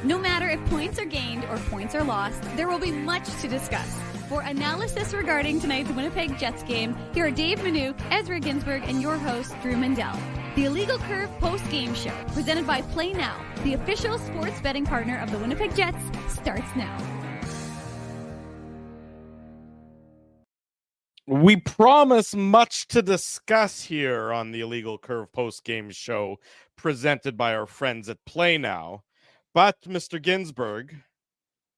No matter if points are gained or points are lost, there will be much to discuss. For analysis regarding tonight's Winnipeg Jets game, here are Dave Manouk, Ezra Ginsburg, and your host, Drew Mandel. The Illegal Curve post-game show, presented by Play Now, the official sports betting partner of the Winnipeg Jets, starts now. We promise much to discuss here on the Illegal Curve post-game show, presented by our friends at Play Now. But, Mr. Ginsburg,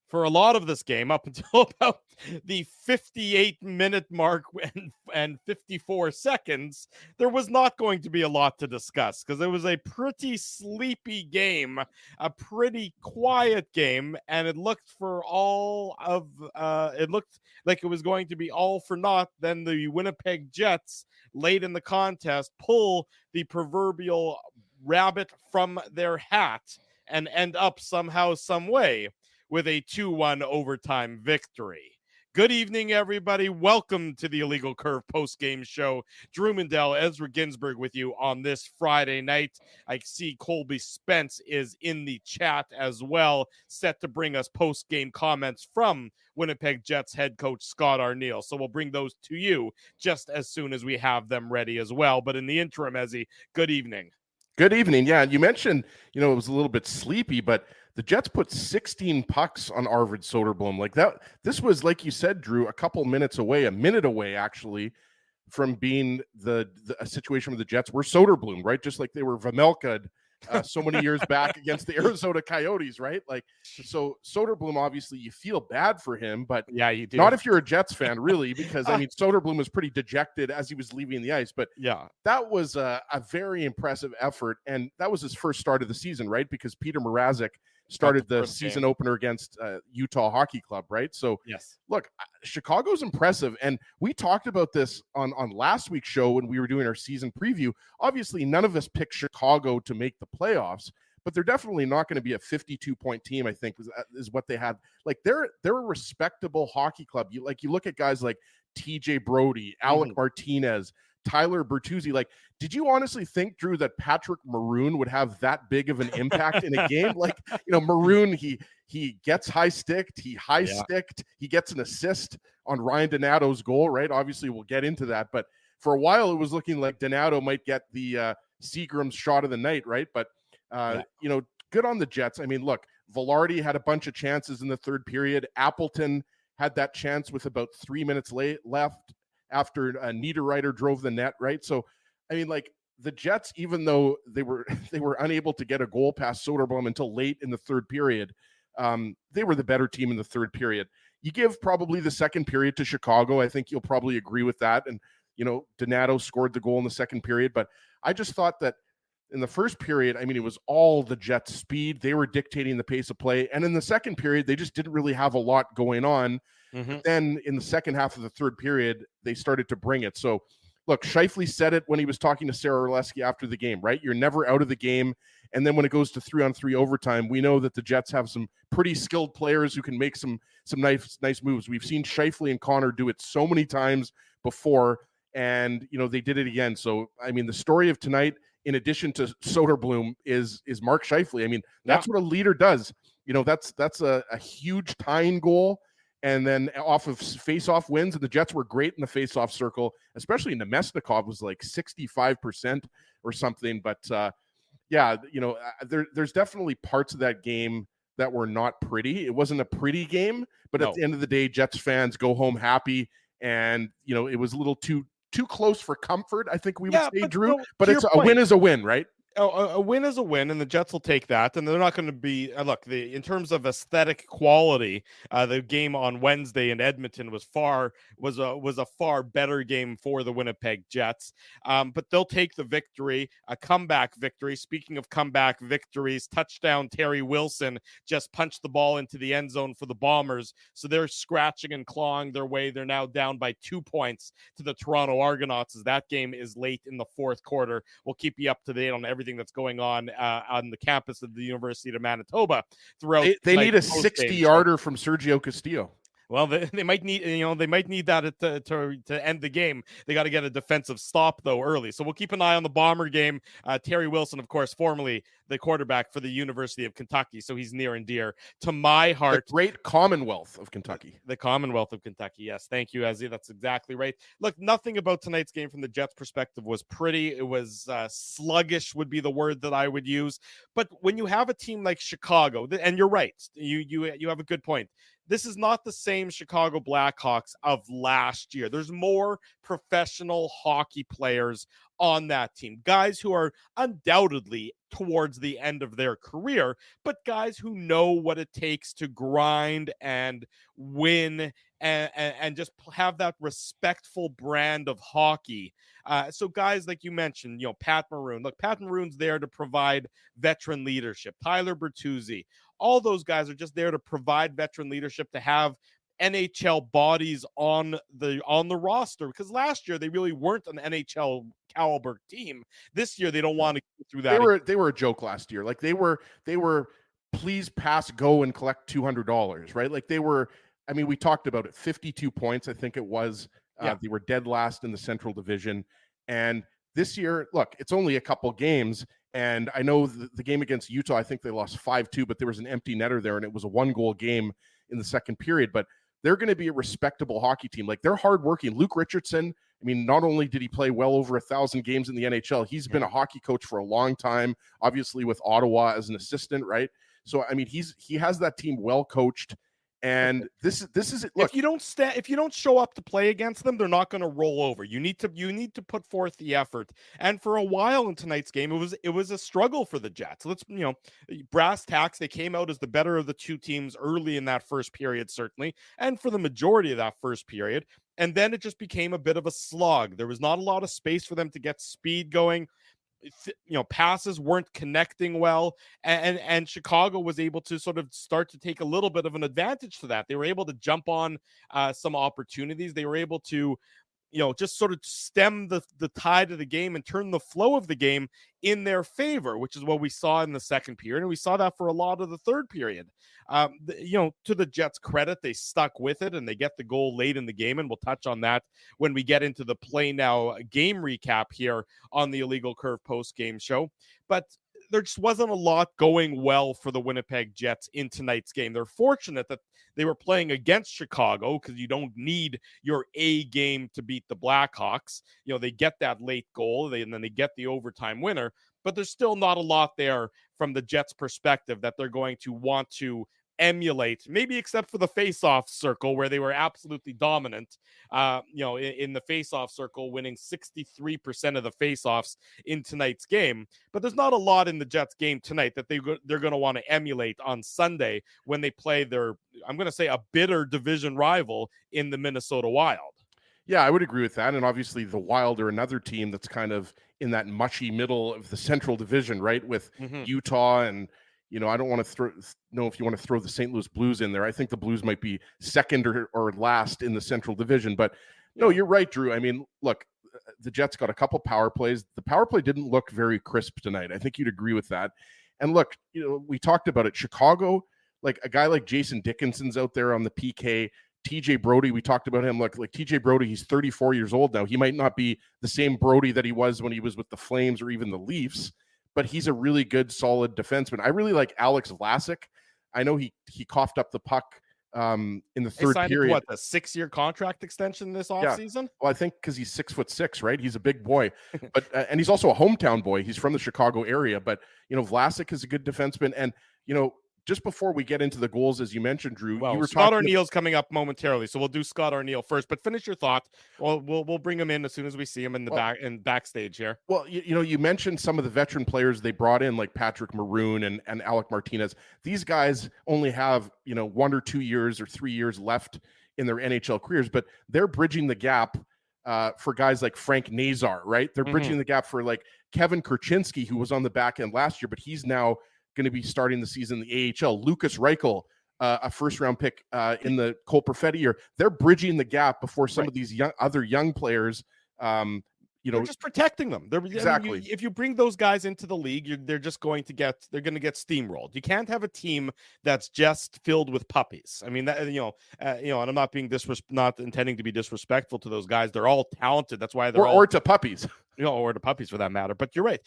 for a lot of this game, up until about the 58-minute mark and 54 seconds, there was not going to be a lot to discuss because it was a pretty sleepy game, a pretty quiet game, and it looked like it was going to be all for naught. Then the Winnipeg Jets, late in the contest, pull the proverbial rabbit from their hat and end up somehow, some way, with a 2-1 overtime victory. Good evening, everybody. Welcome to the Illegal Curve post-game show. Drew Mandel, Ezra Ginsburg with you on this Friday night. I see Colby Spence is in the chat as well, set to bring us post-game comments from Winnipeg Jets head coach Scott Arniel. So we'll bring those to you just as soon as we have them ready as well. But in the interim, Ezzy, good evening. Good evening. Yeah, you mentioned, it was a little bit sleepy, but the Jets put 16 pucks on Arvid Soderblom. Like that, this was, like you said, Drew, a minute away, actually, from being a situation where the Jets were Soderblom, right? Just like they were Vamelka so many years back against the Arizona Coyotes, right? Like, so Soderblom, obviously, you feel bad for him, but yeah, you do. Not if you're a Jets fan, really, because Soderblom was pretty dejected as he was leaving the ice. But yeah, that was a very impressive effort, and that was his first start of the season, right? Because Peter Mrazek started the season opener against Utah Hockey Club, right? So, yes, look, Chicago's impressive, and we talked about this on last week's show when we were doing our season preview. Obviously, none of us picked Chicago to make the playoffs, but they're definitely not going to be a 52-point team, I think, is what they had. Like, they're a respectable hockey club. You look at guys like TJ Brody, Alec Martinez, Tyler Bertuzzi. Like, did you honestly think, Drew, that Patrick Maroon would have that big of an impact in a game? Like, Maroon, he gets high-sticked, he gets an assist on Ryan Donato's goal, right? Obviously, we'll get into that, but for a while, it was looking like Donato might get the Seagram's shot of the night, right? But, good on the Jets. I mean, look, Velarde had a bunch of chances in the third period. Appleton had that chance with about 3 minutes left after Niederreiter drove the net, right? So, I mean, like, the Jets, even though they were unable to get a goal past Soderblom until late in the third period, they were the better team in the third period. You give probably the second period to Chicago. I think you'll probably agree with that. And, Donato scored the goal in the second period. But I just thought that in the first period, I mean, it was all the Jets' speed. They were dictating the pace of play. And in the second period, they just didn't really have a lot going on. But then in the second half of the third period, they started to bring it. So, look, Scheifele said it when he was talking to Sarah Orlesky after the game, right? You're never out of the game. And then when it goes to 3-on-3 overtime, we know that the Jets have some pretty skilled players who can make some nice moves. We've seen Scheifele and Connor do it so many times before, and, they did it again. So, I mean, the story of tonight, in addition to Soderblom, is Mark Scheifele. I mean, that's what a leader does. That's a huge tying goal. And then off of face-off wins, and the Jets were great in the face-off circle, especially Nemesnikov was like 65% or something. But, there's definitely parts of that game that were not pretty. It wasn't a pretty game, but at the end of the day, Jets fans go home happy. And, it was a little too close for comfort, I think we would say, Drew. But a win is a win, right? A win is a win, and the Jets will take that. And they're not going to be in terms of aesthetic quality. The game on Wednesday in Edmonton was a far better game for the Winnipeg Jets. But they'll take the victory, a comeback victory. Speaking of comeback victories, touchdown Terry Wilson just punched the ball into the end zone for the Bombers. So they're scratching and clawing their way. They're now down by 2 points to the Toronto Argonauts, as that game is late in the fourth quarter. We'll keep you up to date on everything that's going on the campus of the University of Manitoba throughout. They need a 60-yarder from Sergio Castillo. Well, they might need that to end the game. They got to get a defensive stop though early. So we'll keep an eye on the Bomber game. Terry Wilson, of course, formerly the quarterback for the University of Kentucky. So he's near and dear to my heart. The great Commonwealth of Kentucky. The Commonwealth of Kentucky. Yes. Thank you, Ezzy. That's exactly right. Look, nothing about tonight's game from the Jets' perspective was pretty. It was sluggish would be the word that I would use. But when you have a team like Chicago, and you're right, you have a good point. This is not the same Chicago Blackhawks of last year. There's more professional hockey players on that team. Guys who are undoubtedly towards the end of their career, but guys who know what it takes to grind and win and just have that respectful brand of hockey. So guys like you mentioned, Pat Maroon. Look, Pat Maroon's there to provide veteran leadership. Tyler Bertuzzi. All those guys are just there to provide veteran leadership, to have NHL bodies on the roster, because last year they really weren't an NHL caliber team. This year they don't want to go through that. They were a joke last year. Like they were please pass go and collect $200, right? Like they were. I mean, we talked about it. 52 points, I think it was. They were dead last in the Central Division, and this year, look, it's only a couple games. And I know the game against Utah, I think they lost 5-2, but there was an empty netter there, and it was a 1-goal game in the second period. But they're going to be a respectable hockey team. Like, they're hardworking. Luke Richardson, I mean, not only did he play well over 1,000 games in the NHL, he's been a hockey coach for a long time, obviously with Ottawa as an assistant, right? So, I mean, he has that team well coached. And this is it. Look, if you don't show up to play against them, they're not going to roll over. You need to put forth the effort. And for a while in tonight's game, it was a struggle for the Jets. Brass tacks, they came out as the better of the two teams early in that first period, certainly, and for the majority of that first period. And then it just became a bit of a slog. There was not a lot of space for them to get speed going. Passes weren't connecting well, and Chicago was able to sort of start to take a little bit of an advantage to that. They were able to jump on some opportunities. They were able to just sort of stem the tide of the game and turn the flow of the game in their favor, which is what we saw in the second period. And we saw that for a lot of the third period. To the Jets' credit, they stuck with it and they get the goal late in the game. And we'll touch on that when we get into the Play Now game recap here on the Illegal Curve post-game show. But there just wasn't a lot going well for the Winnipeg Jets in tonight's game. They're fortunate that they were playing against Chicago, because you don't need your A game to beat the Blackhawks. They get that late goal, and then they get the overtime winner, but there's still not a lot there from the Jets' perspective that they're going to want to emulate, maybe except for the face-off circle, where they were absolutely dominant, in the face-off circle, winning 63% of the face-offs in tonight's game. But there's not a lot in the Jets game tonight that they're going to want to emulate on Sunday when they play their, I'm going to say, a bitter division rival in the Minnesota Wild. Yeah, I would agree with that. And obviously the Wild are another team that's kind of in that mushy middle of the Central Division, right? With Utah and, I don't want to know if you want to throw the St. Louis Blues in there. I think the Blues might be second or last in the Central Division. But no, you're right, Drew. I mean, look, the Jets got a couple power plays. The power play didn't look very crisp tonight. I think you'd agree with that. And look, we talked about it. Chicago, like a guy like Jason Dickinson's out there on the PK. TJ Brody, we talked about him. Like TJ Brody, he's 34 years old now. He might not be the same Brody that he was when he was with the Flames or even the Leafs, but he's a really good, solid defenseman. I really like Alex Vlasic. I know he coughed up the puck in the third period. What, a 6-year contract extension this offseason? Well, I think because he's 6'6", right? He's a big boy, but and he's also a hometown boy. He's from the Chicago area, but Vlasic is a good defenseman. And just before we get into the goals, as you mentioned, Drew, well, you were Scott Arniel's coming up momentarily, so we'll do Scott Arniel first. But finish your thought. We'll bring him in as soon as we see him in the backstage here. Well, you mentioned some of the veteran players they brought in, like Patrick Maroon and Alec Martinez. These guys only have 1 or 2 years or 3 years left in their NHL careers, but they're bridging the gap for guys like Frank Nazar, right? They're bridging the gap for like Kevin Kurchinski, who was on the back end last year, but he's now going to be starting the season in the AHL. Lucas Reichel, a first-round pick in the Cole Perfetti year. They're bridging the gap before some of these other young players, They're just protecting them. Exactly. I mean, if you bring those guys into the league, they're going to get steamrolled. You can't have a team that's just filled with puppies. I mean, that, and I'm not being not intending to be disrespectful to those guys. They're all talented. That's why they're or to puppies. Or to puppies for that matter. But you're right.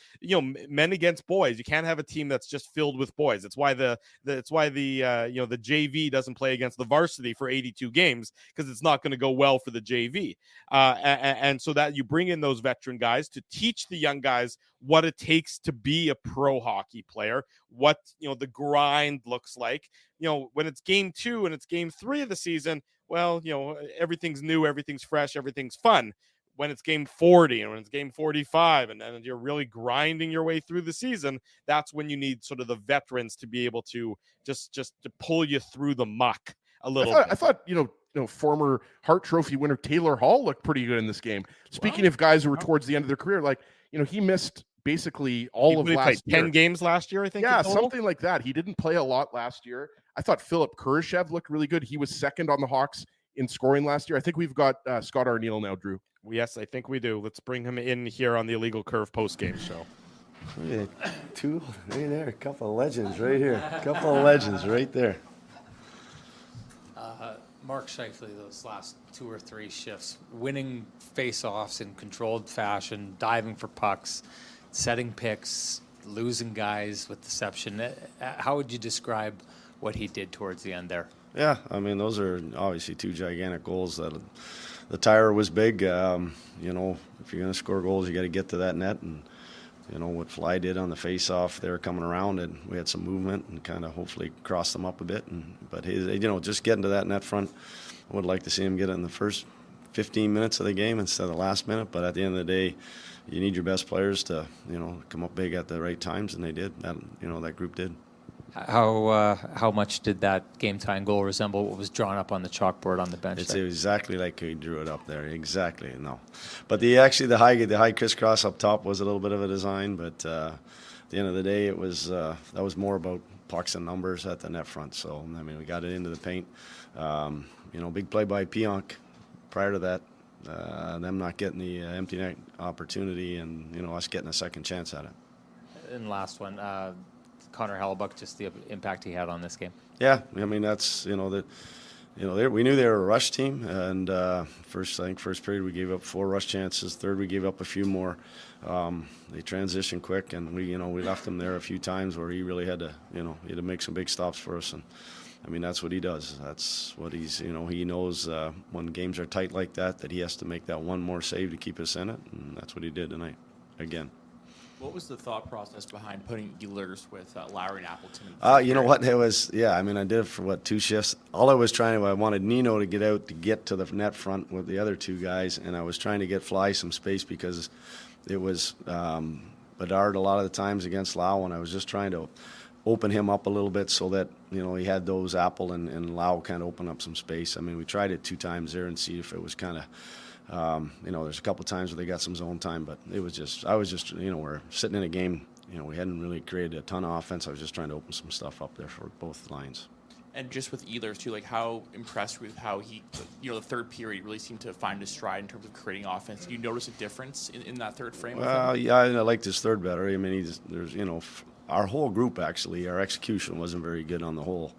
Men against boys. You can't have a team that's just filled with boys. That's why the JV doesn't play against the varsity for 82 games, because it's not going to go well for the JV. And so that you bring in those veteran guys to teach the young guys what it takes to be a pro hockey player, what the grind looks like. When it's game 2 and it's game 3 of the season, well, everything's new, everything's fresh, everything's fun. When it's game 40 and when it's game 45 and you're really grinding your way through the season, that's when you need sort of the veterans to be able to just to pull you through the muck a little bit. I thought former Hart Trophy winner Taylor Hall looked pretty good in this game. Speaking of guys who were towards the end of their career, he missed basically all of last year. 10 games last year, I think. Yeah, something like that. He didn't play a lot last year. I thought Philip Kurashev looked really good. He was second on the Hawks in scoring last year. I think we've got Scott Arneal now, Drew. Yes, I think we do. Let's bring him in here on the Illegal Curve post-game show. Yeah, 2 right there. A couple of legends right here. A couple of legends right there. Mark Scheifele, those last 2 or 3 shifts, winning face-offs in controlled fashion, diving for pucks, setting picks, losing guys with deception. How would you describe what he did towards the end there? Yeah, I mean, those are obviously 2 gigantic goals. The tire was big. If you're going to score goals, you got to get to that net. And, what Fly did on the face-off, they were coming around, and we had some movement and kind of hopefully crossed them up a bit. But just getting to that net front, I would like to see him get it in the first 15 minutes of the game instead of the last minute. But at the end of the day, you need your best players to, come up big at the right times, and they did. That group did. How much did that game-tying goal resemble what was drawn up on the chalkboard on the bench? It's exactly like he drew it up there. Exactly, no. But the high crisscross up top was a little bit of a design, but at the end of the day, it was that was more about pucks and numbers at the net front. So I mean, we got it into the paint. Big play by Pionk. Prior to that, them not getting the empty net opportunity, and us getting a second chance at it. And last one. Connor Hellebuck, just the impact he had on this game. Yeah, I mean that's we knew they were a rush team, and first period we gave up 4 rush chances. Third we gave up a few more. They transitioned quick, and we left him there a few times where he really had to make some big stops for us. And I mean that's what he does. That's what he's he knows when games are tight like that he has to make that one more save to keep us in it, and that's what he did tonight again. What was the thought process behind putting Ehlers with Lowry and Appleton? You know what? It was, I mean, I did it for, 2 shifts. All I wanted Nino to get out to get to the net front with the other 2 guys, and I was trying to get Fly some space because it was Bedard a lot of the times against Lau, and I was just trying to open him up a little bit so that, he had those Apple and Lau kind of open up some space. I mean, we tried it 2 times there and see if it was kind of, there's a couple times where they got some zone time, but I was just, we're sitting in a game, we hadn't really created a ton of offense. I was just trying to open some stuff up there for both lines. And just with Ehlers too, like how impressed with how he, the third period really seemed to find his stride in terms of creating offense. Did you notice a difference in that third frame? Well, yeah, I liked his third better. I mean, our whole group actually, our execution wasn't very good on the whole.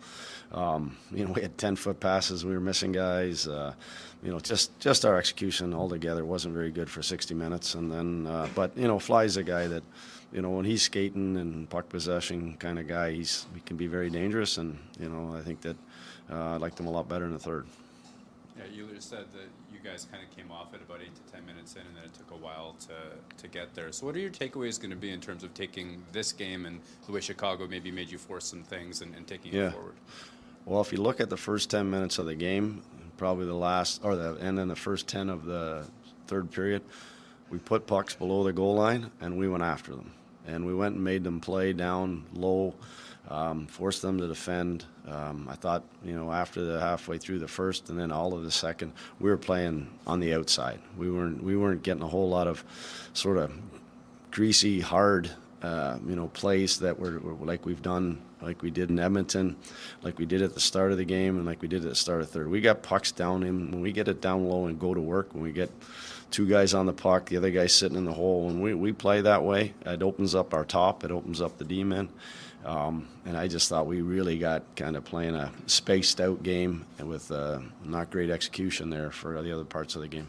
We had 10-foot passes. We were missing guys. Just our execution altogether wasn't very good for 60 minutes. And then, but Fly's a guy that, when he's skating and puck possession kind of guy, he can be very dangerous. And I think that I liked him a lot better in the third. Yeah, you just said that you guys kind of came off at about 8 to 10 minutes in, and then it took a while to get there. So what are your takeaways going to be in terms of taking this game and the way Chicago maybe made you force some things and taking it forward? Well, if you look at the first 10 minutes of the game, probably and then the first 10 of the third period, we put pucks below the goal line and we went after them. And we went and made them play down low, forced them to defend. I thought, after the halfway through the first and then all of the second, we were playing on the outside. We weren't getting a whole lot of sort of greasy, hard plays that were like we've done, like we did in Edmonton, like we did at the start of the game, and like we did at the start of third. We got pucks down in. When we get it down low and go to work, when we get two guys on the puck, the other guy sitting in the hole, when we play that way, it opens up our top, it opens up the D-men. And I just thought we really got kind of playing a spaced out game and with not great execution there for the other parts of the game.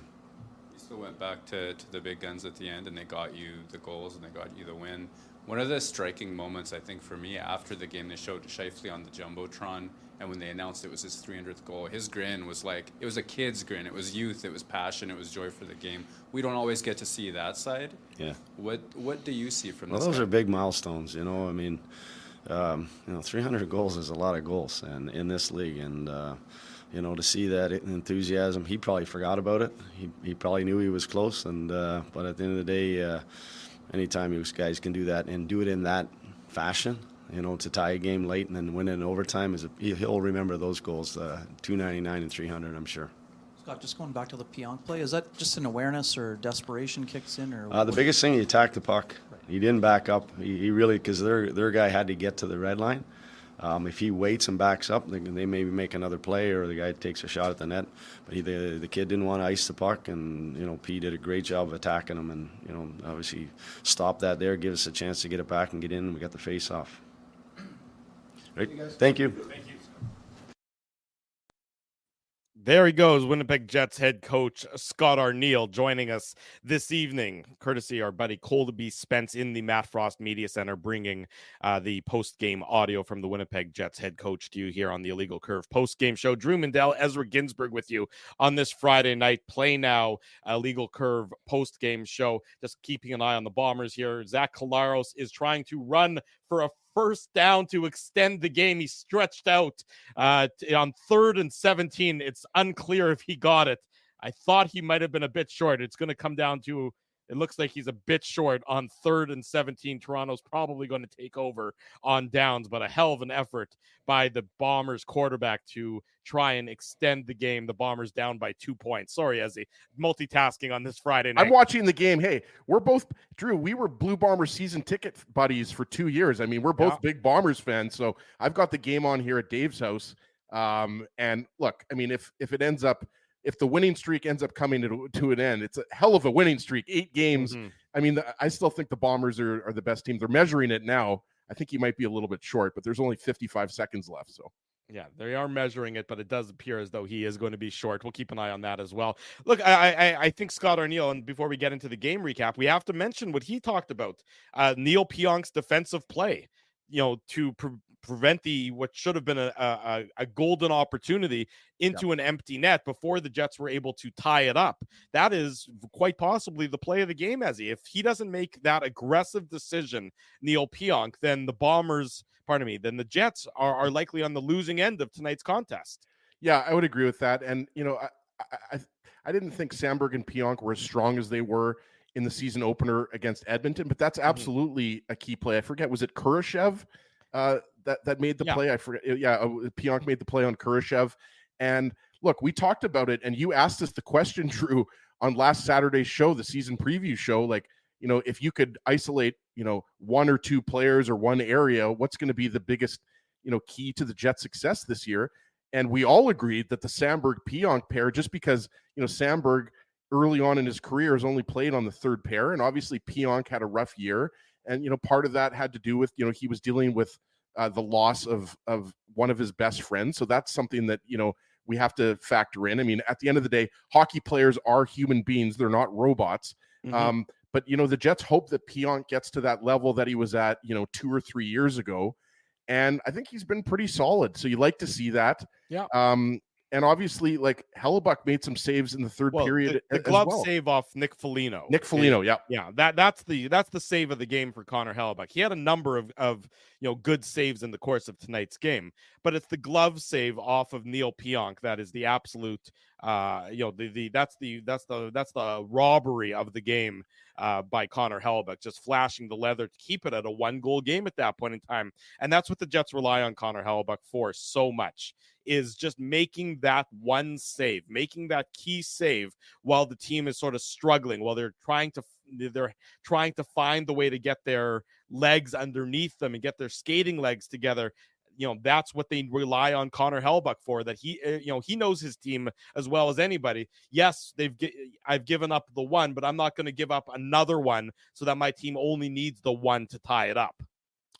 You still went back to the big guns at the end, and they got you the goals and they got you the win. One of the striking moments, I think, for me after the game, they showed Scheifele on the Jumbotron, and when they announced it was his 300th goal, his grin was like, it was a kid's grin. It was youth, it was passion, it was joy for the game. We don't always get to see that side. Yeah. What do you see from this? Well, those are big milestones, I mean, 300 goals is a lot of goals and in this league, and to see that enthusiasm, he probably forgot about it. He probably knew he was close, and but at the end of the day, anytime these guys can do that and do it in that fashion, to tie a game late and then win it in overtime, he'll remember those goals, 299 and 300, I'm sure. Scott, just going back to the Pionk play, is that just an awareness or desperation kicks in? Or the biggest thing, he attacked the puck. Right. He didn't back up. He really, because their guy had to get to the red line. If he waits and backs up, they maybe make another play, or the guy takes a shot at the net. But the kid didn't want to ice the puck, and P did a great job of attacking him, and obviously stopped that there, give us a chance to get it back and get in, and we got the face off. Right. Thank you. Thank you. There he goes, Winnipeg Jets head coach Scott Arniel joining us this evening, courtesy our buddy Colby Spence in the Matt Frost Media Center, bringing the post-game audio from the Winnipeg Jets head coach to you here on the Illegal Curve post-game show. Drew Mandel, Ezra Ginsburg with you on this Friday night Play Now Illegal Curve post-game show. Just keeping an eye on the Bombers here. Zach Collaros is trying to run for a first down to extend the game. He stretched out on 3rd and 17. It's unclear if he got it. I thought he might have been a bit short. It's going to come down to, it looks like he's a bit short on 3rd and 17. Toronto's probably going to take over on downs, but a hell of an effort by the Bombers quarterback to try and extend the game. The Bombers down by 2 points. Sorry, Ezzy, multitasking on this Friday night. I'm watching the game. Hey, we're both, Drew, we were Blue Bombers season ticket buddies for 2 years. I mean, we're both big Bombers fans, so I've got the game on here at Dave's house. And look, I mean, if the winning streak ends up coming to an end, it's a hell of a winning streak, 8 games. Mm-hmm. I mean, I still think the Bombers are the best team. They're measuring it now. I think he might be a little bit short, but there's only 55 seconds left. So, yeah, they are measuring it, but it does appear as though he is going to be short. We'll keep an eye on that as well. Look, I think Scott Arniel, and before we get into the game recap, we have to mention what he talked about, Neil Pionk's defensive play, to prevent what should have been a golden opportunity into an empty net before the Jets were able to tie it up. That is quite possibly the play of the game, Ezzy. If he doesn't make that aggressive decision, Neil Pionk, then the Jets are likely on the losing end of tonight's contest. Yeah, I would agree with that. And, I didn't think Samberg and Pionk were as strong as they were in the season opener against Edmonton, but that's absolutely a key play. I forget, was it Kurashev that made the play? I forget. Yeah, Pionk made the play on Kurashev. And look, we talked about it, and you asked us the question, Drew, on last Saturday's show, the season preview show, like, if you could isolate, 1 or 2 players or one area, what's going to be the biggest, key to the Jets' success this year? And we all agreed that the Samberg-Pionk pair, just because, Samberg early on in his career has only played on the 3rd pair, and obviously Pionk had a rough year. And, part of that had to do with, he was dealing with the loss of one of his best friends. So that's something that, we have to factor in. I mean, at the end of the day, hockey players are human beings. They're not robots. Mm-hmm. But, the Jets hope that Pionk gets to that level that he was at, 2 or 3 years ago. And I think he's been pretty solid. So you like to see that. Yeah. And obviously, like, Hellebuck made some saves in the 3rd period. The glove save off Nick Foligno. Yeah. That's the save of the game for Connor Hellebuck. He had a number of good saves in the course of tonight's game, but it's the glove save off of Neil Pionk that is the absolute That's the robbery of the game by Connor Hellebuyck, just flashing the leather to keep it at a 1-goal game at that point in time. And that's what the Jets rely on Connor Hellebuyck for so much, is just making that one save, making that key save while the team is sort of struggling, while they're trying to find the way to get their legs underneath them and get their skating legs together. That's what they rely on Connor Hellebuyck for, that he knows his team as well as anybody. Yes, I've given up the one, but I'm not going to give up another one so that my team only needs the one to tie it up.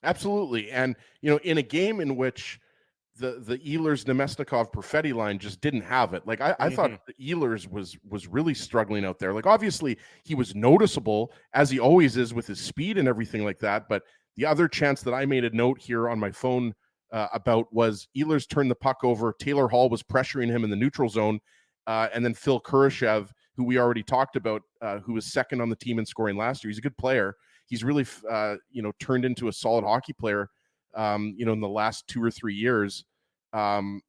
Absolutely. And, in a game in which the Ehlers, Nemesnikov, Perfetti line just didn't have it. Like I thought Ehlers was really struggling out there. Like obviously he was noticeable, as he always is, with his speed and everything like that. But the other chance that I made a note here on my phone about was Ehlers turned the puck over. Taylor Hall was pressuring him in the neutral zone. And then Phil Kurashev, who we already talked about, who was second on the team in scoring last year. He's a good player. He's really, turned into a solid hockey player, in the last 2 or 3 years. And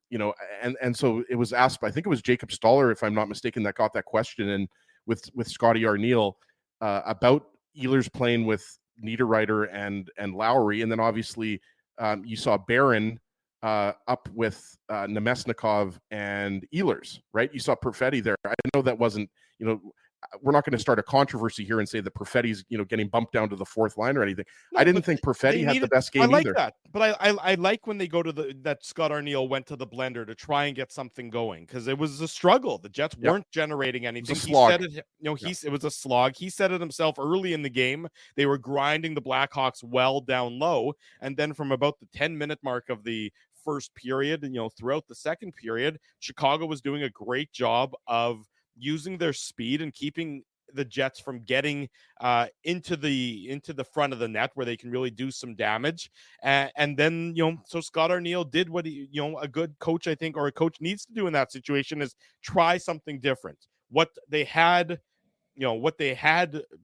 so it was asked, I think it was Jacob Stoller, if I'm not mistaken, that got that question, and with Scotty Arneal about Ehlers playing with Niederreiter and Lowry. And then obviously you saw Barron up with Nemesnikov and Ehlers, right? You saw Perfetti there. I know that wasn't, we're not going to start a controversy here and say that Perfetti's, getting bumped down to the fourth line or anything. No, I didn't think Perfetti had the best game either. I like that, but I like when they go to that Scott Arneal went to the blender to try and get something going, because it was a struggle. The Jets weren't generating anything. It was a slog. It was a slog. He said it himself early in the game. They were grinding the Blackhawks well down low, and then from about the 10-minute mark of the first period, and throughout the second period, Chicago was doing a great job of using their speed and keeping the Jets from getting into the front of the net where they can really do some damage. And then, so Scott Arneal did what a good coach, I think, or a coach needs to do in that situation, is try something different. What they had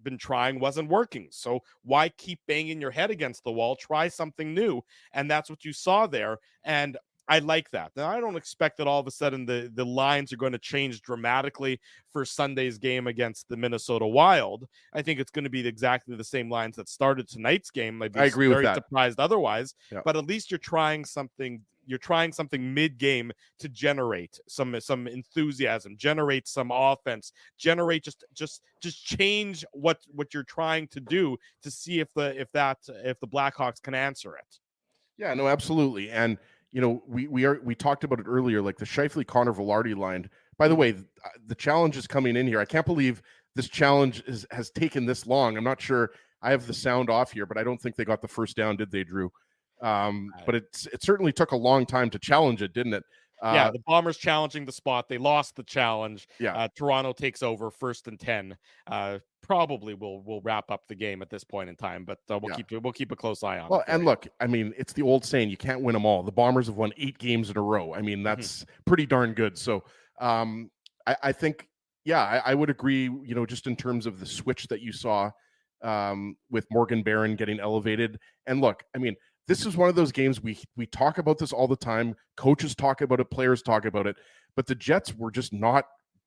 been trying wasn't working. So why keep banging your head against the wall? Try something new. And that's what you saw there. And I like that. Now, I don't expect that all of a sudden the lines are going to change dramatically for Sunday's game against the Minnesota Wild. I think it's going to be exactly the same lines that started tonight's game. I agree with that. Very surprised otherwise. Yeah. But at least you're trying something. You're trying something mid-game to generate some enthusiasm, generate some offense, generate just change what you're trying to do to see if the Blackhawks can answer it. Yeah, no, absolutely. And we talked about it earlier, like the Scheifele Connor Velarde line. By the way, the challenge is coming in here. I can't believe this challenge has taken this long. I'm not sure. I have the sound off here, but I don't think they got the first down, did they, Drew? But it certainly took a long time to challenge it, didn't it? The Bombers challenging the spot. They lost the challenge. Yeah. Toronto takes over 1st and 10. Probably will wrap up the game at this point in time, but we'll keep a close eye on it. Well, and look, I mean, it's the old saying, you can't win them all. The Bombers have won 8 games in a row. I mean, that's pretty darn good. So I think, I would agree, just in terms of the switch that you saw with Morgan Barron getting elevated. And look, I mean, this is one of those games we talk about this all the time. Coaches talk about it, players talk about it, but the Jets were just not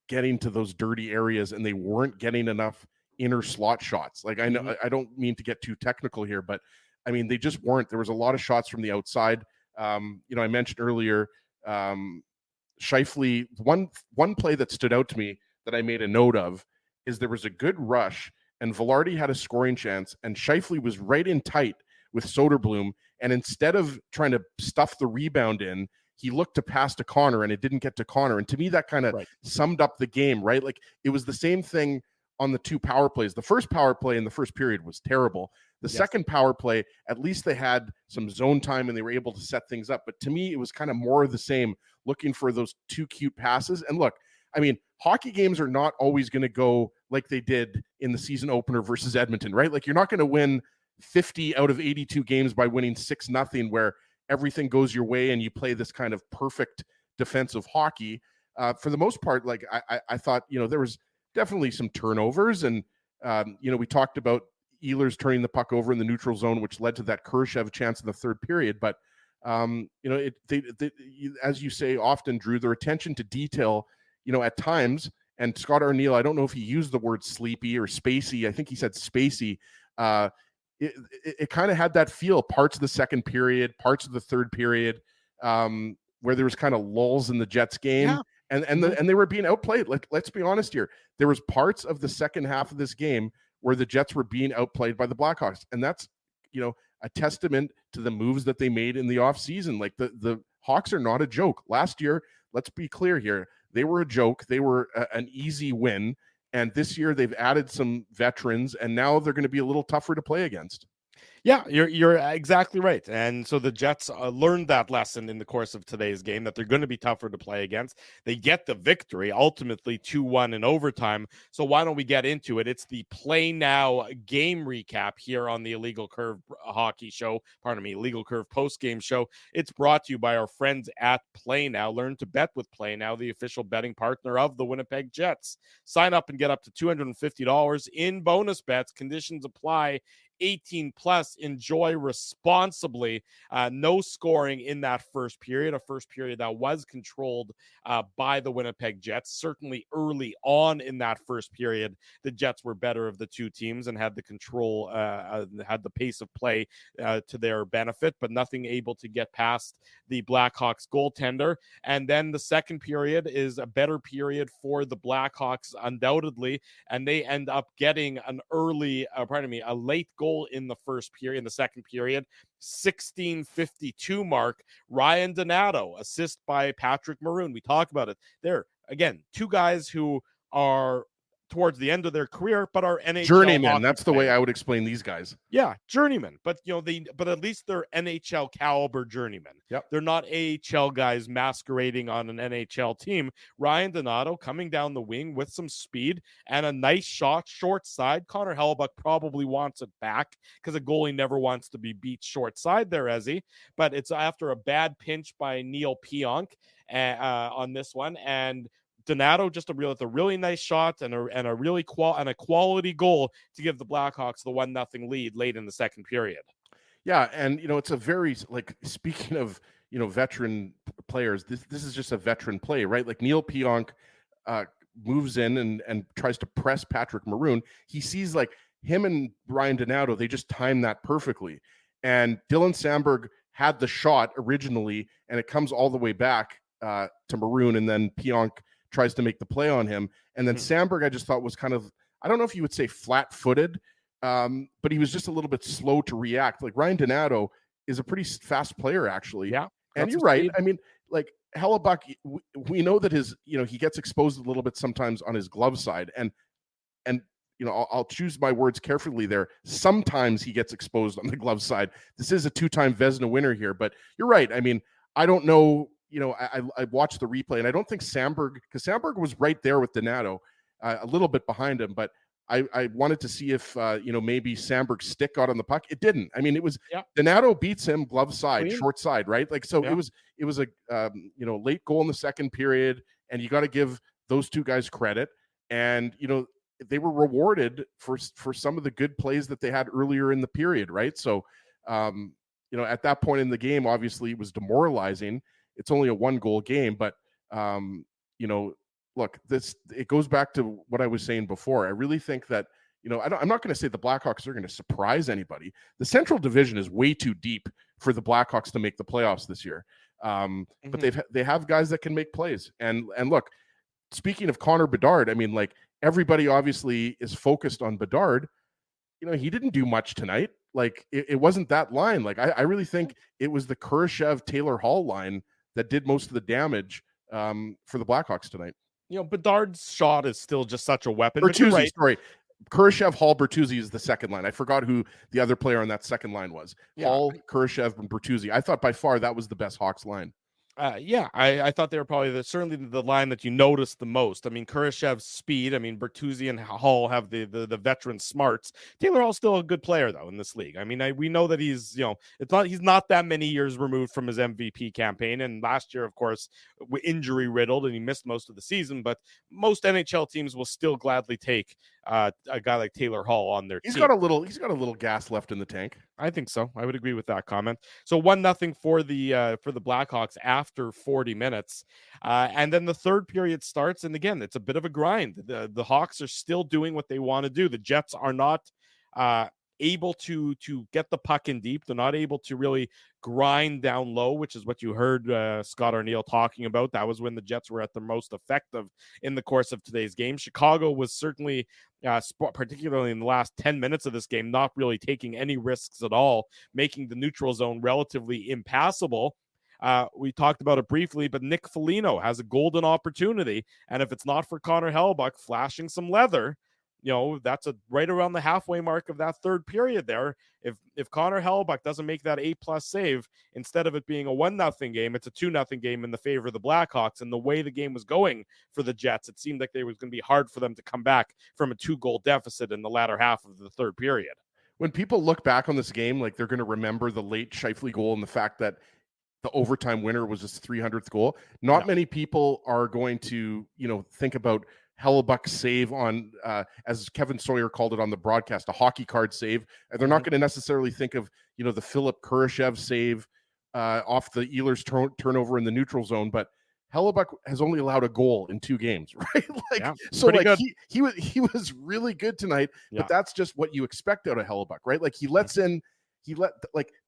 getting to those dirty areas, and they weren't getting enough inner slot shots. Like I know I don't mean to get too technical here, but I mean, they just weren't. There was a lot of shots from the outside. I mentioned earlier, Scheifele, one play that stood out to me that I made a note of is there was a good rush and Velarde had a scoring chance and Scheifele was right in tight with Soderblom. And instead of trying to stuff the rebound in, he looked to pass to Connor and it didn't get to Connor. And to me, that kind of summed up the game, right? Like it was the same thing on the 2 power plays. The first power play in the first period was terrible. The second power play, at least they had some zone time and they were able to set things up. But to me, it was kind of more of the same, looking for those 2 cute passes. And look, I mean, hockey games are not always going to go like they did in the season opener versus Edmonton, right? Like you're not going to win 50 out of 82 games by winning 6-0 where everything goes your way and you play this kind of perfect defensive hockey. For the most part, like I thought, there was definitely some turnovers. And, we talked about Ehlers turning the puck over in the neutral zone, which led to that Kurashev chance in the third period. But, as you say often, Drew, their attention to detail at times, and Scott Arniel, I don't know if he used the word sleepy or spacey. I think he said spacey. It kind of had that feel, parts of the second period, parts of the third period, where there was kind of lulls in the Jets game. Yeah. And they were being outplayed. Let's be honest here. There was parts of the second half of this game where the Jets were being outplayed by the Blackhawks. And that's, a testament to the moves that they made in the offseason. Like the Hawks are not a joke. Last year, let's be clear here, they were a joke. They were an easy win. And this year they've added some veterans, and now they're going to be a little tougher to play against. Yeah, you're exactly right. And so the Jets learned that lesson in the course of today's game, that they're going to be tougher to play against. They get the victory, ultimately 2-1 in overtime. So why don't we get into it? It's the Play Now game recap here on the Illegal Curve hockey show. Illegal Curve post-game show. It's brought to you by our friends at Play Now. Learn to bet with Play Now, the official betting partner of the Winnipeg Jets. Sign up and get up to $250 in bonus bets. Conditions apply. 18 plus. Enjoy responsibly. No scoring in that first period, a first period that was controlled by the Winnipeg Jets. Certainly early on in that first period, the Jets were better of the two teams and had the control, had the pace of play to their benefit, but nothing able to get past the Blackhawks goaltender. And then the second period is a better period for the Blackhawks, undoubtedly, and they end up getting an a late goal in the first period, in the second period, 16:52 mark. Ryan Donato, assist by Patrick Maroon. We talk about it there. Again, two guys who are towards the end of their career, but are NHL journeyman. That's the players. way I would explain these guys. Yeah, journeyman. But but at least they're NHL caliber journeymen. Yep. They're not AHL guys masquerading on an NHL team. Ryan Donato coming down the wing with some speed and a nice shot short side. Connor Hellebuyck probably wants it back because a goalie never wants to be beat short side there, Ezzy. But it's after a bad pinch by Neil Pionk on this one, and Donato just a really nice shot and a quality goal to give the Blackhawks the 1-0 lead late in the second period. Yeah, and it's a very, speaking of veteran players, this is just a veteran play, right? Like Neil Pionk moves in and tries to press Patrick Maroon. He sees him and Ryan Donato, they just timed that perfectly. And Dylan Samberg had the shot originally, and it comes all the way back to Maroon, and then Pionk tries to make the play on him. And then Samberg, I just thought was kind of, I don't know if you would say flat-footed, but he was just a little bit slow to react. Like Ryan Donato is a pretty fast player, actually. Yeah. And you're right. I mean, Hellebuyck, we know that he gets exposed a little bit sometimes on his glove side. And I'll choose my words carefully there. Sometimes he gets exposed on the glove side. This is a 2-time Vezina winner here, but you're right. I mean, I don't know. I watched the replay, and I don't think because Samberg was right there with Donato, a little bit behind him, but I wanted to see if maybe Samberg's stick got on the puck. It didn't. I mean, it was Donato beats him glove side, short side, right? It was a late goal in the second period, and you got to give those two guys credit. And they were rewarded for some of the good plays that they had earlier in the period, right? So at that point in the game, obviously it was demoralizing. It's only a 1-goal game, but look, it goes back to what I was saying before. I really think that, I'm not going to say the Blackhawks are going to surprise anybody. The Central Division is way too deep for the Blackhawks to make the playoffs this year. But they have guys that can make plays. And look, speaking of Connor Bedard, I mean, everybody obviously is focused on Bedard. He didn't do much tonight. It wasn't that line. I really think it was the Kurashev Taylor Hall line that did most of the damage for the Blackhawks tonight. Bedard's shot is still just such a weapon. Bertuzzi, sorry. Kurashev, Hall, Bertuzzi is the second line. I forgot who the other player on that second line was. Yeah. Hall, Kurashev, and Bertuzzi. I thought by far that was the best Hawks line. I thought they were probably certainly the line that you noticed the most. I mean, Kurashev's speed. I mean, Bertuzzi and Hall have the veteran smarts. Taylor Hall's still a good player though in this league. I mean, we know that he's he's not that many years removed from his MVP campaign, and last year, of course, injury riddled, and he missed most of the season. But most NHL teams will still gladly take a guy like Taylor Hall on their He's team. got a little gas left in the tank. I think so. I would agree with that comment. So 1-0 for the Blackhawks after 40 minutes, and then the third period starts. And again, it's a bit of a grind. The Hawks are still doing what they want to do. The Jets are not able to get the puck in deep. They're not able to really grind down low, which is what you heard Scott Arneal talking about. That was when the Jets were at their most effective in the course of today's game. Chicago was certainly, particularly in the last 10 minutes of this game, not really taking any risks at all, making the neutral zone relatively impassable. We talked about it briefly, but Nick Foligno has a golden opportunity. And if it's not for Connor Hellebuyck flashing some leather, that's right around the halfway mark of that third period there. If Connor Hellebuyck doesn't make that 8+ save, instead of it being a 1-0 game, it's a 2-0 game in the favor of the Blackhawks. And the way the game was going for the Jets, it seemed like it was going to be hard for them to come back from a 2-goal deficit in the latter half of the third period. When people look back on this game, like they're going to remember the late Scheifele goal and the fact that the overtime winner was his 300th goal. Not many people are going to, think about Hellebuck's save on, as Kevin Sawyer called it on the broadcast, a hockey card save. And they're not going to necessarily think of, the Philip Kurashev save off the Ehlers turnover in the neutral zone. But Hellebuyck has only allowed a goal in 2 games, right? He was really good tonight. But that's just what you expect out of Hellebuyck, right? Like to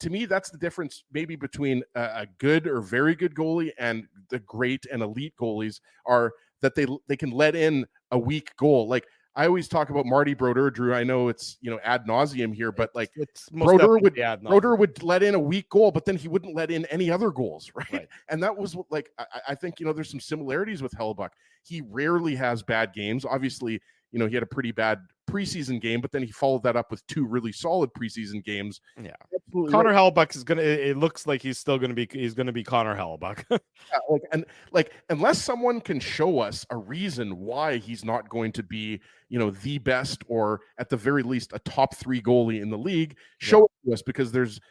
me, that's the difference maybe between a good or very good goalie and the great and elite goalies are that they can let in a weak goal. Like I always talk about Marty Brodeur, Drew. I know it's, ad nauseum here, but like Brodeur would let in a weak goal, but then he wouldn't let in any other goals. Right. And that was like, I think, there's some similarities with Hellebuyck. He rarely has bad games. Obviously, he had a pretty bad preseason game, but then he followed that up with 2 really solid preseason games. Yeah. Absolutely Connor Hellebuyck is it looks like he's going to be Connor Hellebuyck. Unless someone can show us a reason why he's not going to be, the best or at the very least a top 3 goalie in the league, show it to us, because there's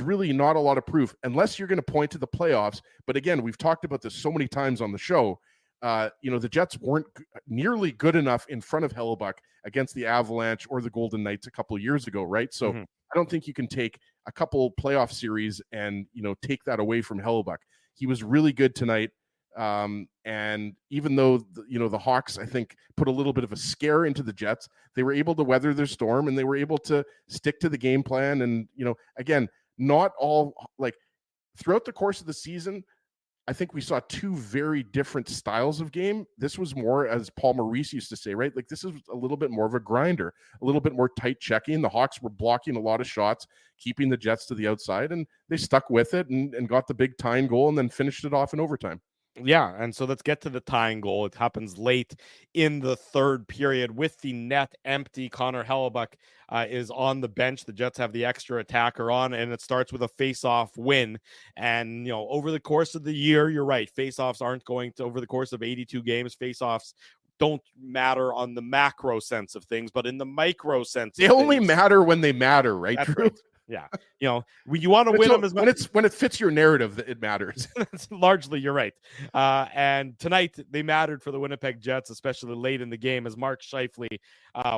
really not a lot of proof unless you're going to point to the playoffs. But again, we've talked about this so many times on the show. The Jets weren't nearly good enough in front of Hellebuyck against the Avalanche or the Golden Knights a couple of years ago, right? So I don't think you can take a couple playoff series and, take that away from Hellebuyck. He was really good tonight. And even though, the Hawks, I think, put a little bit of a scare into the Jets, they were able to weather their storm and they were able to stick to the game plan. And, again, not all, like, throughout the course of the season, I think we saw 2 very different styles of game. This was more, as Paul Maurice used to say, right? Like this is a little bit more of a grinder, a little bit more tight checking. The Hawks were blocking a lot of shots, keeping the Jets to the outside, and they stuck with it and got the big tying goal and then finished it off in overtime. Yeah, and so let's get to the tying goal. It happens late in the third period with the net empty. Connor Hellebuyck is on the bench. The Jets have the extra attacker on, and it starts with a face-off win. And, over the course of the year, you're right, face-offs aren't going to, over the course of 82 games, face-offs don't matter on the macro sense of things, but in the micro sense, they only matter when they matter, right, Drew? Right. Yeah, when you want to win them as much when it fits your narrative, it matters. Largely, you're right. And tonight they mattered for the Winnipeg Jets, especially late in the game, as Mark Scheifele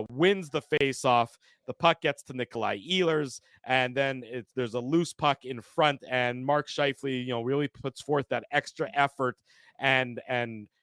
wins the face-off. The puck gets to Nikolai Ehlers, and then there's a loose puck in front, and Mark Scheifele, really puts forth that extra effort and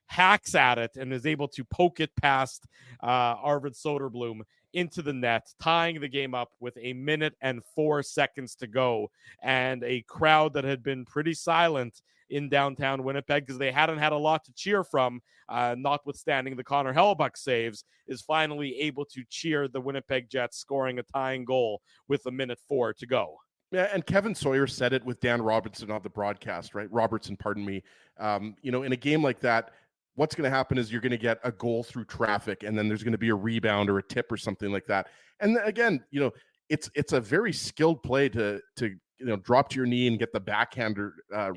hacks at it and is able to poke it past Arvid Soderblom into the net, tying the game up with 1 minute and 4 seconds to go. And a crowd that had been pretty silent in downtown Winnipeg because they hadn't had a lot to cheer from, notwithstanding the Connor Hellebuyck saves, is finally able to cheer the Winnipeg Jets scoring a tying goal with 1 minute 4 to go. Yeah, and Kevin Sawyer said it with Dan Robertson on the broadcast, right? Robertson, pardon me. In a game like that, what's going to happen is you're going to get a goal through traffic, and then there's going to be a rebound or a tip or something like that. And again, it's a very skilled play to drop to your knee and get the backhander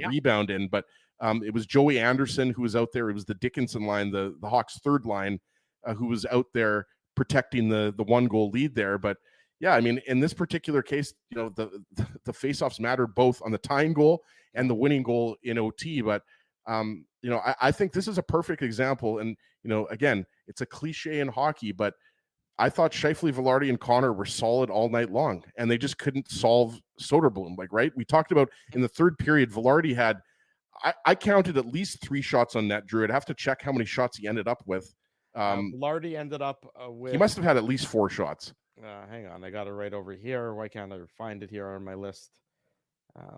rebound in. But it was Joey Anderson who was out there. It was the Dickinson line, the Hawks' third line, who was out there protecting the 1-goal lead there. But yeah, I mean, in this particular case, the faceoffs mattered both on the tying goal and the winning goal in OT. But I think this is a perfect example. And, again, it's a cliche in hockey, but I thought Scheifele, Velarde, and Connor were solid all night long, and they just couldn't solve Soderblom. Like, right? We talked about in the third period, Velarde had, I counted at least 3 shots on net, Drew. I'd have to check how many shots he ended up with. Velarde ended up with... He must have had at least 4 shots. Hang on, I got it right over here. Why can't I find it here on my list?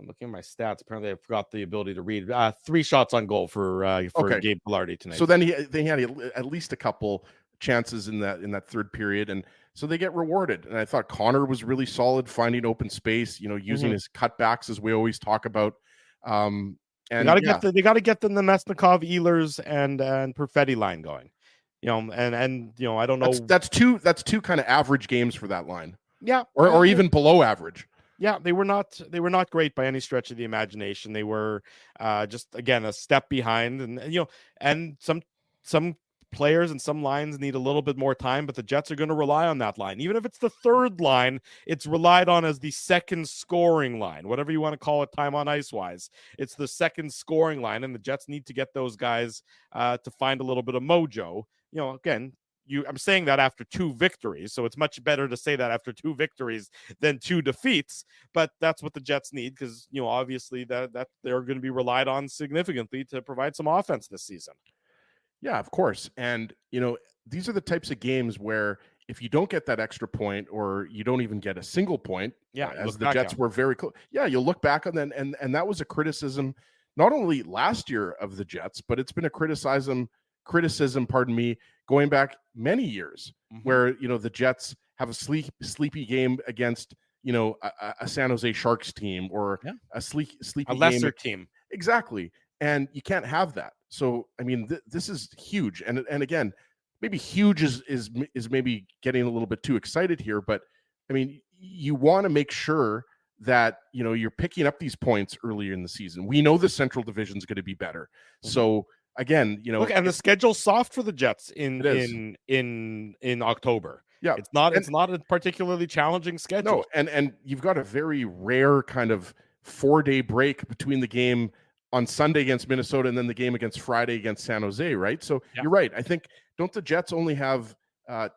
Looking at my stats, apparently I forgot the ability to read. 3 shots on goal for Gabe Velarde tonight. So then they had at least a couple chances in that third period, and so they get rewarded. And I thought Connor was really solid, finding open space, using his cutbacks as we always talk about. And they got to get the Nemesnikov, Ehlers, and Perfetti line going. I don't know. That's two kind of average games for that line. Yeah, or even below average. Yeah, they were not great by any stretch of the imagination. They were just, again, a step behind, and some players and some lines need a little bit more time, but the Jets are going to rely on that line. Even if it's the third line, it's relied on as the second scoring line, whatever you want to call it, time on ice wise. It's the second scoring line, and the Jets need to get those guys to find a little bit of mojo. Again, I'm saying that after 2 victories, so it's much better to say that after 2 victories than 2 defeats. But that's what the Jets need, because obviously that they're going to be relied on significantly to provide some offense this season. Yeah, of course. And these are the types of games where if you don't get that extra point, or you don't even get a single point, as the Jets were very close. Yeah, you'll look back on that, and that was a criticism not only last year of the Jets, but it's been a criticism, going back many years, where the Jets have a sleepy game against a San Jose Sharks team, or a sleepy lesser team. Exactly, and you can't have that. So I mean, this is huge, and again, maybe huge is maybe getting a little bit too excited here, but I mean, you want to make sure that you're picking up these points earlier in the season. We know the Central Division is going to be better, so. Again, look, and the schedule's soft for the Jets in October. Yeah, it's not a particularly challenging schedule. No, and you've got a very rare kind of 4-day break between the game on Sunday against Minnesota and then the game against Friday against San Jose, right? So You're right. I think, don't the Jets only have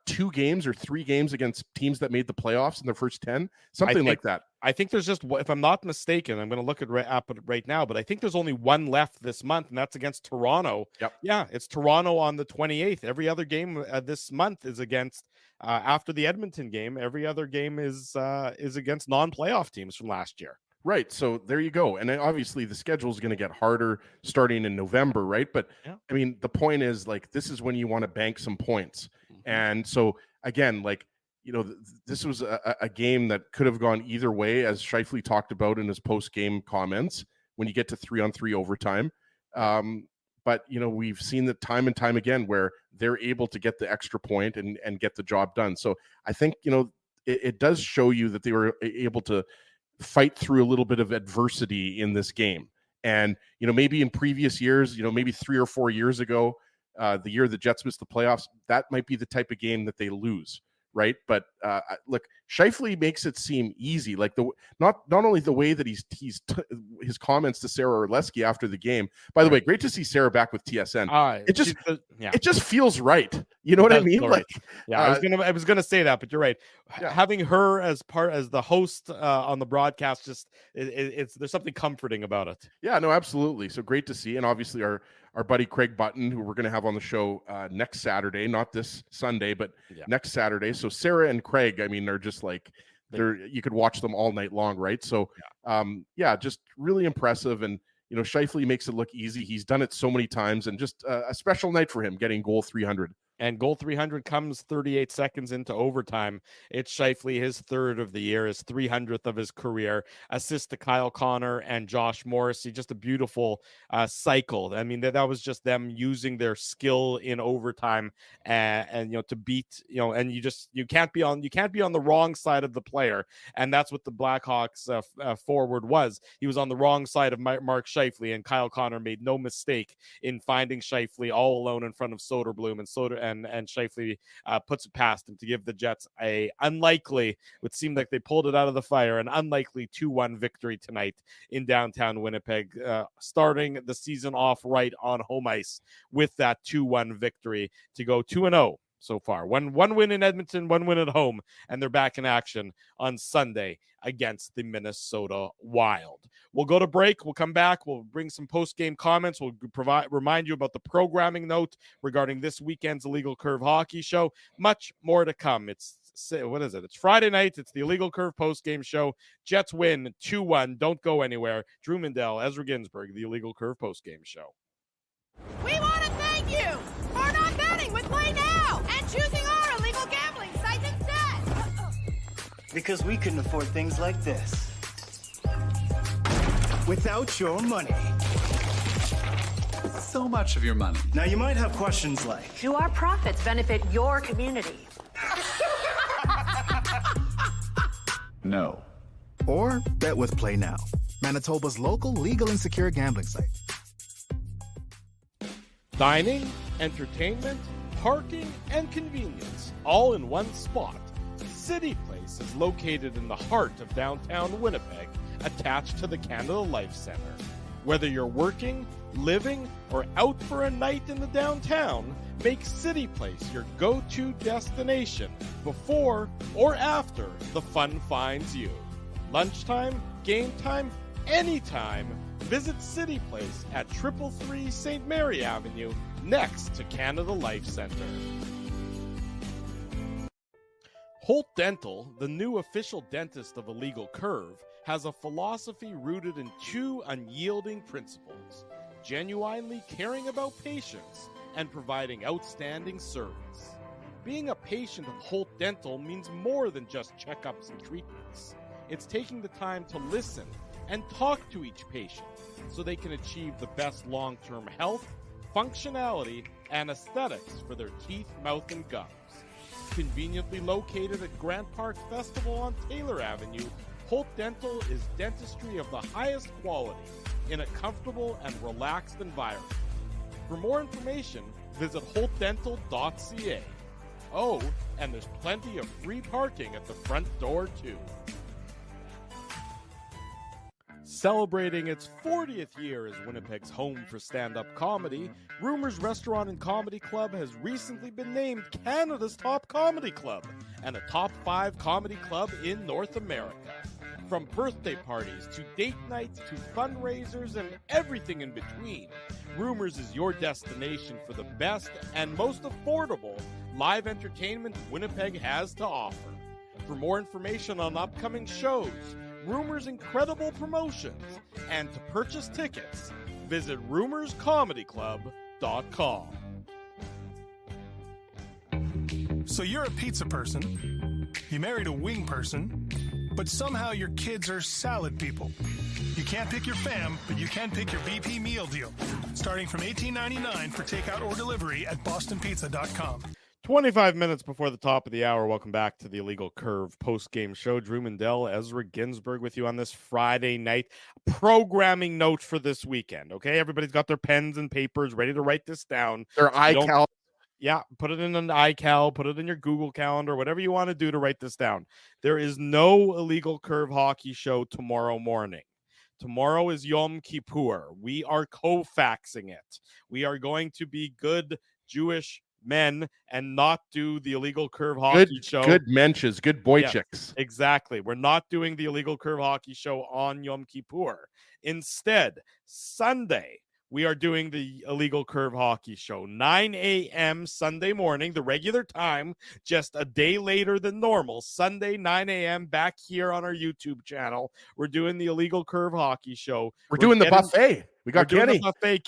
2 games or 3 games against teams that made the playoffs in their first 10? Something like that. I think there's just, if I'm not mistaken, I'm going to look at it right now, but I think there's only 1 left this month, and that's against Toronto. Yep. Yeah, it's Toronto on the 28th. Every other game this month is against, after the Edmonton game, every other game is against non-playoff teams from last year. Right. So there you go. And then obviously the schedule is going to get harder starting in November, right? But I mean, the point is, like, this is when you want to bank some points. And so again, like, this was a game that could have gone either way, as Scheifele talked about in his post-game comments, when you get to 3-on-3 overtime. But, we've seen that time and time again where they're able to get the extra point and get the job done. So I think, it does show you that they were able to fight through a little bit of adversity in this game. And, maybe in previous years, maybe 3 or 4 years ago, the year the Jets missed the playoffs, that might be the type of game that they lose. Right. But look, Scheifele makes it seem easy. Like not only the way that his comments to Sarah Orlesky after the game. By the way, great to see Sarah back with TSN. It just feels right. You know what I mean? Like, I was gonna say that, but you're right. Yeah. Having her as the host on the broadcast, just there's something comforting about it. Yeah, no, absolutely. So great to see, and obviously our buddy Craig Button, who we're going to have on the show next Saturday, not this Sunday, but next Saturday. So Sarah and Craig, I mean, they're just like, you could watch them all night long, right? So, just really impressive. And, Scheifele makes it look easy. He's done it so many times, and just a special night for him getting goal 300. And goal 300 comes 38 seconds into overtime. It's Scheifele, his 3rd of the year, his 300th of his career. Assist to Kyle Connor and Josh Morrissey. Just a beautiful cycle. I mean, that was just them using their skill in overtime and to beat, and you can't be on the wrong side of the player. And that's what the Blackhawks forward was. He was on the wrong side of Mark Scheifele, and Kyle Connor made no mistake in finding Scheifele all alone in front of Soderblom, and Scheifele puts it past him to give the Jets a unlikely, it seemed like they pulled it out of the fire, an unlikely 2-1 victory tonight in downtown Winnipeg, starting the season off right on home ice with that 2-1 victory to go 2-0 so far. One win in Edmonton, one win at home, and they're back in action on Sunday against the Minnesota Wild. We'll go to break. We'll come back. We'll bring some post-game comments. We'll remind you about the programming note regarding this weekend's Illegal Curve Hockey Show. Much more to come. It's Friday night. It's the Illegal Curve post-game show. Jets win 2-1. Don't go anywhere. Drew Mindell, Ezra Ginsburg, the Illegal Curve post-game show. We want to thank you for not betting with Play Now and choosing our illegal gambling site instead. Because we couldn't afford things like this without your money. So much of your money. Now you might have questions like, do our profits benefit your community? No. or bet with Play Now, Manitoba's local legal and secure gambling site. Dining, entertainment, parking, and convenience, all in one spot. City Place is located in the heart of downtown Winnipeg, attached to the Canada Life Centre. Whether you're working, living, or out for a night in the downtown, make City Place your go-to destination before or after the fun finds you. Lunchtime, game time, anytime, visit City Place at 333 St. Mary Avenue, next to Canada Life Centre. Holt Dental, the new official dentist of Illegal Curve, has a philosophy rooted in two unyielding principles: genuinely caring about patients and providing outstanding service. Being a patient of Holt Dental means more than just checkups and treatments. It's taking the time to listen and talk to each patient so they can achieve the best long-term health, functionality, and aesthetics for their teeth, mouth, and gums. Conveniently located at Grant Park Festival on Taylor Avenue, Holt Dental is dentistry of the highest quality in a comfortable and relaxed environment. For more information, visit holtdental.ca. Oh, and there's plenty of free parking at the front door, too. Celebrating its 40th year as Winnipeg's home for stand-up comedy, Rumors Restaurant and Comedy Club has recently been named Canada's top comedy club and a top 5 comedy club in North America. From birthday parties to date nights to fundraisers and everything in between, Rumors is your destination for the best and most affordable live entertainment Winnipeg has to offer. For more information on upcoming shows, Rumors' incredible promotions, and to purchase tickets, visit rumorscomedyclub.com. So you're a pizza person, you married a wing person, but somehow your kids are salad people. You can't pick your fam, but you can pick your BP meal deal, starting from $18.99 for takeout or delivery at bostonpizza.com. 25 minutes before the top of the hour, welcome back to the Illegal Curve post-game show. Drew Mindell, Ezra Ginsburg with you on this Friday night. Programming note for this weekend, okay? Everybody's got their pens and papers ready to write this down. Their iCal. Yeah, put it in an iCal, put it in your Google Calendar, whatever you want to do to write this down. There is no Illegal Curve hockey show tomorrow morning. Tomorrow is Yom Kippur. We are co-faxing it. We are going to be good Jewish men and not do the Illegal Curve hockey show. Good mensches, good boy chicks. Exactly. We're not doing the Illegal Curve hockey show on Yom Kippur. Instead, Sunday, we are doing the Illegal Curve hockey show, 9 a.m. Sunday morning, the regular time, just a day later than normal. Sunday, 9 a.m. back here on our YouTube channel. We're doing the Illegal Curve hockey show. We're doing the buffet. We got Kenny. The buffet.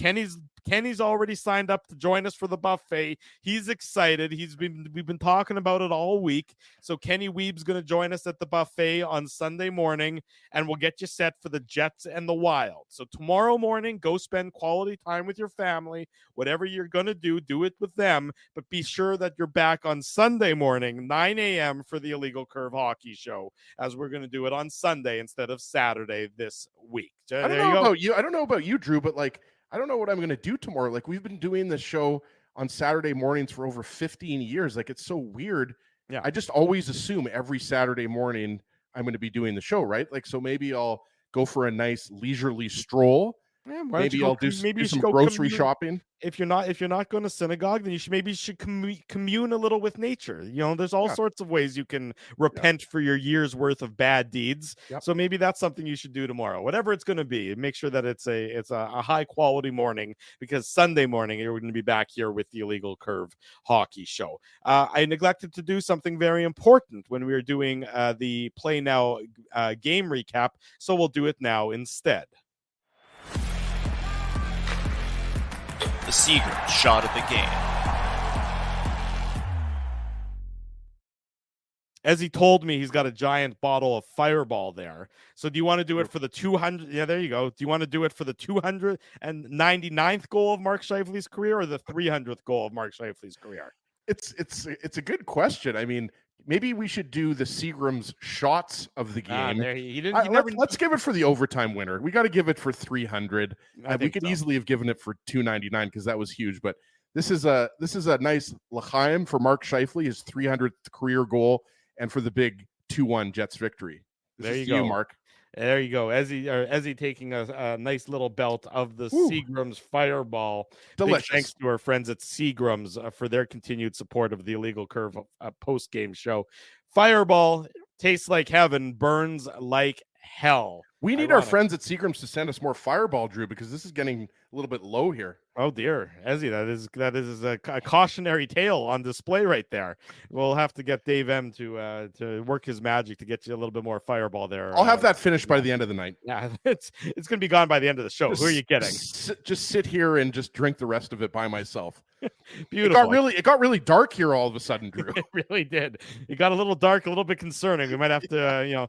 Kenny's already signed up to join us for the buffet. He's excited. We've been talking about it all week. So Kenny Weeb's going to join us at the buffet on Sunday morning, and we'll get you set for the Jets and the Wild. So tomorrow morning, go spend quality time with your family. Whatever you're going to do it with them. But be sure that you're back on Sunday morning, 9 a.m. for the Illegal Curve hockey show, as we're going to do it on Sunday instead of Saturday this week. I don't know about you, Drew, but I don't know what I'm going to do tomorrow. We've been doing this show on Saturday mornings for over 15 years. It's so weird. Yeah. I just always assume every Saturday morning I'm going to be doing the show, right? So maybe I'll go for a nice leisurely stroll Yeah, why don't Maybe you I'll go, do maybe you some should go grocery commune. shopping. If you're not going to synagogue, then you should commune a little with nature. There's all Yeah. sorts of ways you can Yeah. repent for your year's worth of bad deeds. Yep. So maybe that's something you should do tomorrow. Whatever it's going to be, make sure that it's a high quality morning, because Sunday morning you're going to be back here with the Illegal Curve Hockey Show. I neglected to do something very important when we were doing the Play Now game recap, so we'll do it now instead. The Seagram shot at the game. As he told me, he's got a giant bottle of Fireball there. So do you want to do it for the 200? Yeah, there you go. Do you want to do it for the 299th goal of Mark Scheifele's career, or the 300th goal of Mark Scheifele's career? It's a good question. I mean, maybe we should do the Seagram's shots of the game. Let's give it for the overtime winner. We got to give it for 300. We could easily have given it for 299 because that was huge. But this is a nice l'chaim for Mark Scheifele, his 300th career goal, and for the big 2-1 Jets victory. There you go, Mark. There you go. Ezzy taking a nice little belt of the Seagram's Fireball. Delicious. Big thanks to our friends at Seagram's for their continued support of the Illegal Curve post-game show. Fireball tastes like heaven, burns like hell. We need our friends at Seagram's to send us more Fireball, Drew, because this is getting a little bit low here. Oh dear, Ezzy, that is a cautionary tale on display right there. We'll have to get Dave M to work his magic to get you a little bit more Fireball there. I'll have that finished by the end of the night. Yeah, it's going to be gone by the end of the show. Who are you kidding? Just sit here and just drink the rest of it by myself. Beautiful. It got really dark here all of a sudden, Drew. It really did. It got a little dark, a little bit concerning. We might have to,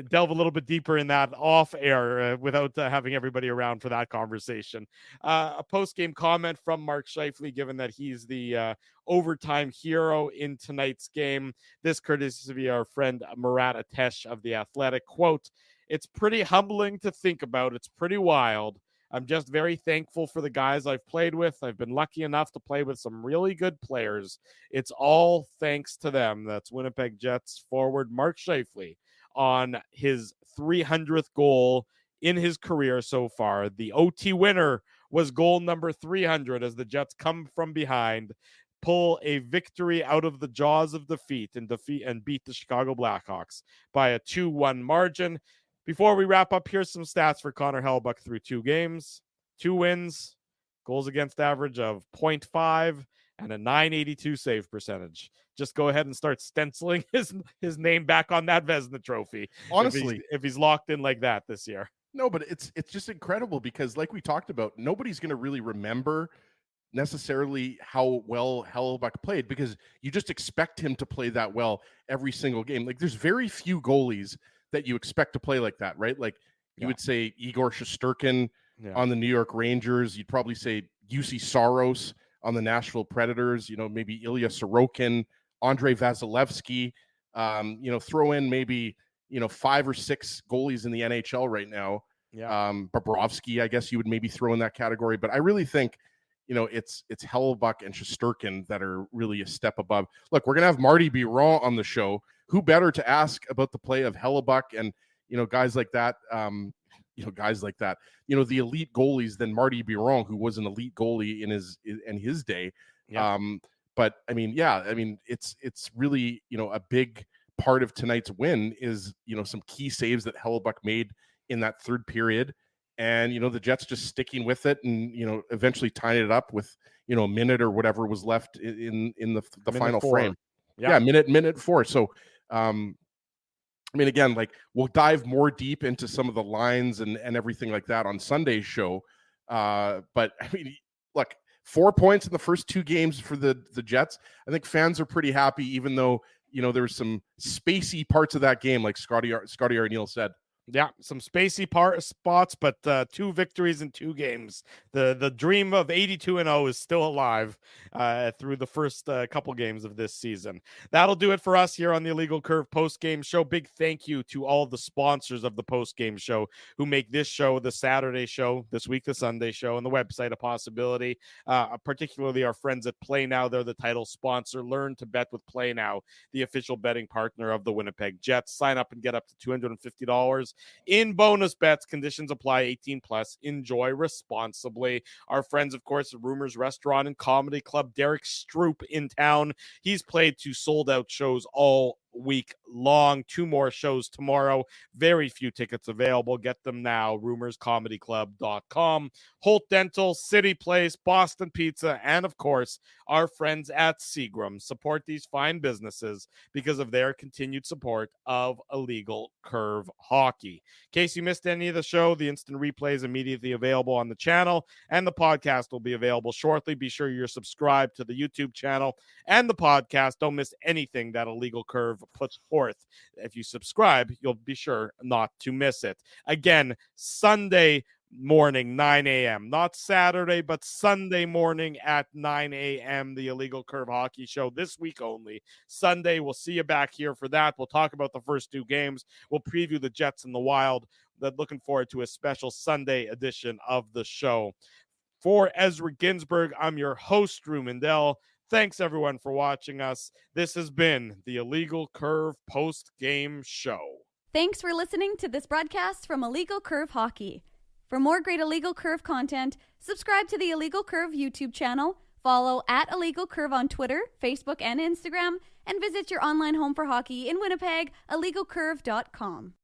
delve a little bit deeper in that off air without having everybody around for that conversation. A post-game comment from Mark Scheifele, given that he's the overtime hero in tonight's game. This courtesy of our friend Murat Atesh of The Athletic. Quote, "It's pretty humbling to think about. It's pretty wild. I'm just very thankful for the guys I've played with. I've been lucky enough to play with some really good players. It's all thanks to them." That's Winnipeg Jets forward Mark Scheifele on his 300th goal in his career so far. The OT winner was goal number 300 as the Jets come from behind, pull a victory out of the jaws of defeat and beat the Chicago Blackhawks by a 2-1 margin. Before we wrap up, here's some stats for Connor Hellebuyck through 2 games, 2 wins, goals against average of 0.5, and a .982 save percentage. Just go ahead and start stenciling his name back on that Vezina trophy. Honestly, if he's locked in like that this year. No, but it's just incredible because, like we talked about, nobody's going to really remember necessarily how well Hellebuyck played because you just expect him to play that well every single game. Like, there's very few goalies that you expect to play like that, right? Like, you would say Igor Shesterkin on the New York Rangers. You'd probably say UC Saros on the Nashville Predators. Maybe Ilya Sorokin, Andrei Vasilevsky. Throw in maybe 5 or 6 goalies in the NHL right now. Bobrovsky, I guess you would maybe throw in that category. But I really think, it's Hellebuyck and Shesterkin that are really a step above. Look, we're going to have Marty Biron on the show. Who better to ask about the play of Hellebuyck and, guys like that, the elite goalies than Marty Biron, who was an elite goalie in his day. Yeah. But it's really, a big part of tonight's win is, some key saves that Hellebuyck made in that third period. And, the Jets just sticking with it and, eventually tying it up with, a minute or whatever was left in the final 4. frame. Yeah, minute 4. So, again, like, we'll dive more deep into some of the lines and everything like that on Sunday's show. But look, 4 points in the first 2 games for the Jets. I think fans are pretty happy, even though, there was some spacey parts of that game, like Scotty Arneal said. Yeah, some spacey spots, but 2 victories in 2 games. The dream of 82-0 is still alive through the first couple games of this season. That'll do it for us here on the Illegal Curve post-game show. Big thank you to all of the sponsors of the post-game show who make this show, the Saturday show, this week the Sunday show, and the website a possibility. Particularly our friends at Play Now. They're the title sponsor. Learn to bet with Play Now, the official betting partner of the Winnipeg Jets. Sign up and get up to $250 In bonus bets, conditions apply. 18 plus. Enjoy responsibly. Our friends, of course, at Rumors Restaurant and Comedy Club. Derek Stroop in town. He's played 2 sold-out shows all week long. 2 more shows tomorrow. Very few tickets available. Get them now. rumorscomedyclub.com. Holt Dental, City Place, Boston Pizza, and of course our friends at Seagram. Support these fine businesses because of their continued support of Illegal Curve Hockey. In case you missed any of the show, the instant replay is immediately available on the channel, and the podcast will be available shortly. Be sure you're subscribed to the YouTube channel and the podcast. Don't miss anything that Illegal Curve puts forth. If you subscribe, you'll be sure not to miss it. Again, Sunday morning, 9 a.m. Not Saturday, but Sunday morning at 9 a.m. The Illegal Curve Hockey Show this week only. Sunday, we'll see you back here for that. We'll talk about the first 2 games. We'll preview the Jets and the Wild. Looking forward to a special Sunday edition of the show. For Ezra Ginsburg, I'm your host, Drew Mindell. Thanks, everyone, for watching us. This has been the Illegal Curve post-game show. Thanks for listening to this broadcast from Illegal Curve Hockey. For more great Illegal Curve content, subscribe to the Illegal Curve YouTube channel, follow at Illegal Curve on Twitter, Facebook, and Instagram, and visit your online home for hockey in Winnipeg, illegalcurve.com.